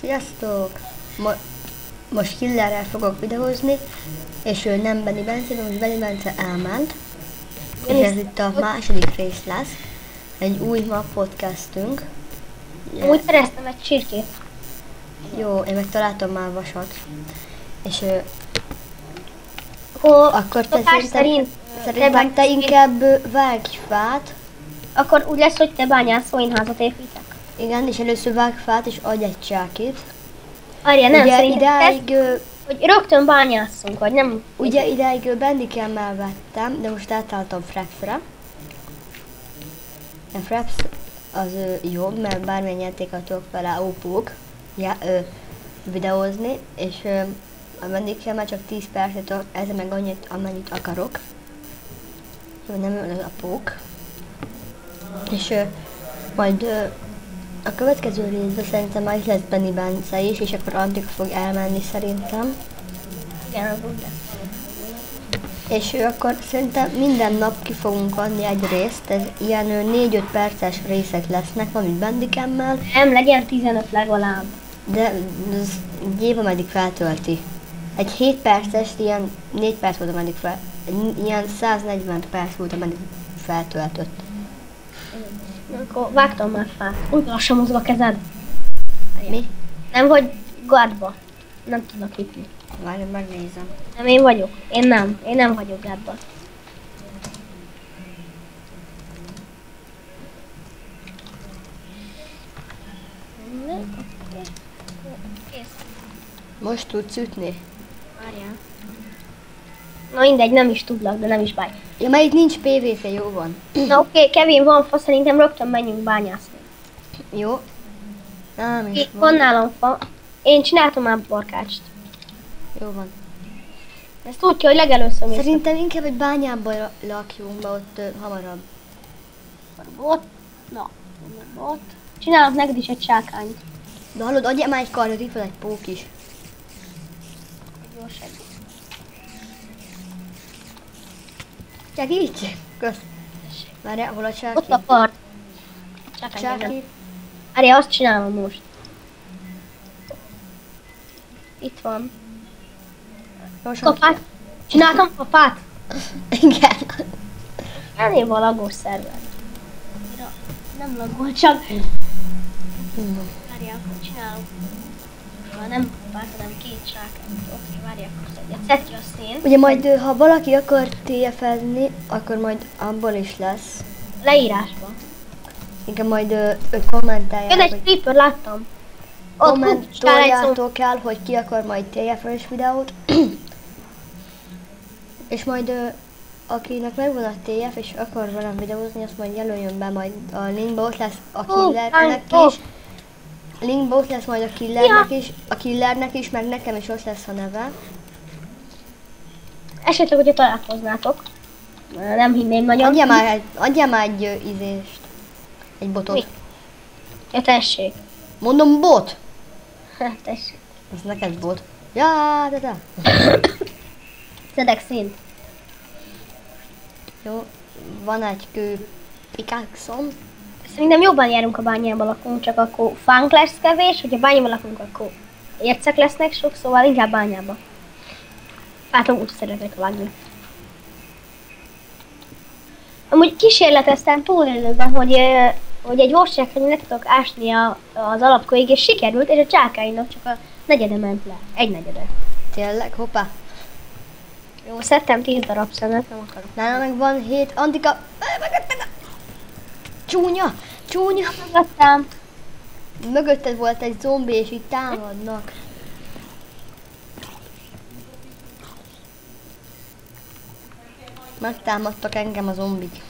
Sziasztok! Most Killerrel fogok videózni, és ő nem Benni Bence, de most Benni Bence elment. És ez itt a második rész lesz. Egy új podcastünk. Úgy szereztem egy csirkét. Jó, én meg találtam már vasat. És Akkor te szerintem te inkább vágj fát. Akkor úgy lesz, hogy te bányászol, én házat építek. Igen, és először vágj fát, és adj egy csákit. Arja, nem, ugye szerintem idáig, hogy rögtön bányászunk, vagy nem? ugye idáig Bandicam-mel vettem, de most átálltam Frapsre. A Fraps az jobb, mert bármilyen játékkal tudok vele videózni, és a Bandicam-mel csak 10 percet tudok, ezzel meg annyit, amennyit akarok. Nem olyan az a pók. És majd a következő részben szerintem már is lesz Benni Bence is, és akkor addig fog elmenni szerintem. Igen, az úgy lesz. És akkor szerintem minden nap ki fogunk adni egy részt, ez ilyen 4-5 perces részek lesznek, valamit Bandicam-mel. Nem, legyen 15 legalább. De ez év, ameddig feltölti. Egy 7 perces, ilyen 4 perc volt, ameddig ilyen 140 perc volt, ameddig feltöltött. Akkor vágtam már fát. Úgy lassan mozog a kezed. Mi? Nem vagy gardba. Nem tudok hitni. Várj, megnézem. Nem, én vagyok. Én nem vagyok gardba. Most tudsz ütni? Várjál. Na mindegy, nem is tudlak, de nem is baj. Ja, mert itt nincs PvP, jó van. Na oké, Kevin, van fa, szerintem rögtön menjünk bányászni. Jó. Nem is Van van. nálam fa. Én csináltam már barkácst. Jó van. Ezt úgy kell, hogy legelőször mész. Szerintem inkább egy bányába lakjunk, mert ott hamarabb. Ott. Na, ott. Csinálok neked is egy sákányt. De hallod, adjál már egy kardot, itt van egy pók is. Jó segít. Segíts! Kösz. Várjál, hol a csáki? Ott a kard. Sákány. Csáki. Várjál, azt csinálom most. Itt van. Kapát. Csináltam kapát. Igen. Ennél van lagos szerver. Nem lagol, csak... Várjál, akkor csinálok. Nem kapát, hanem 2 sákányt. Oké, várjál, akkor egyet. Szedd ki a szén. Ugye majd, ha valaki akar TF-ezni, akkor majd abból is lesz. Leírásba. Igen, majd kommentálják, Jön egy hogy creeper, láttam. Ott kommentoljátok el, hogy ki akar majd TF-es videót. És majd akinek megvan a TF és akar velem videózni, azt majd jelöljön be, majd a linkba ott lesz a killernek is. Linkba ott lesz majd a killernek is, meg nekem is ott lesz a neve. Esetleg, hogyha találkoznátok. Nem hinném nagyon. Adjál már egy izést. Egy botot. Mi? Ja, tessék. Mondom bot! Tessék. Ez neked bot. Ja, de. Szedek szint. Jó, van egy kő pickaxe-om. Szerintem jobban járunk, a bányában lakunk, csak akkor fánk lesz kevés, hogyha bányában lakunk, akkor ércek lesznek sok, szóval inkább bányába. Látom, úgy szeretek vágni. Amúgy kísérleteztem túlélőben, hogy egy vascsákra ne tudok ásni az alapkőig, és sikerült, és a csákáinak csak a negyede ment le. Egy negyede. Tényleg, hoppá. Jó, szedtem 10 darab szemet, nem akarok. Nálam meg van 7, Antika. Csúnya, csúnya. Megadtam. Mögötted volt egy zombi, és itt támadnak. Megtámadtak engem a zombik.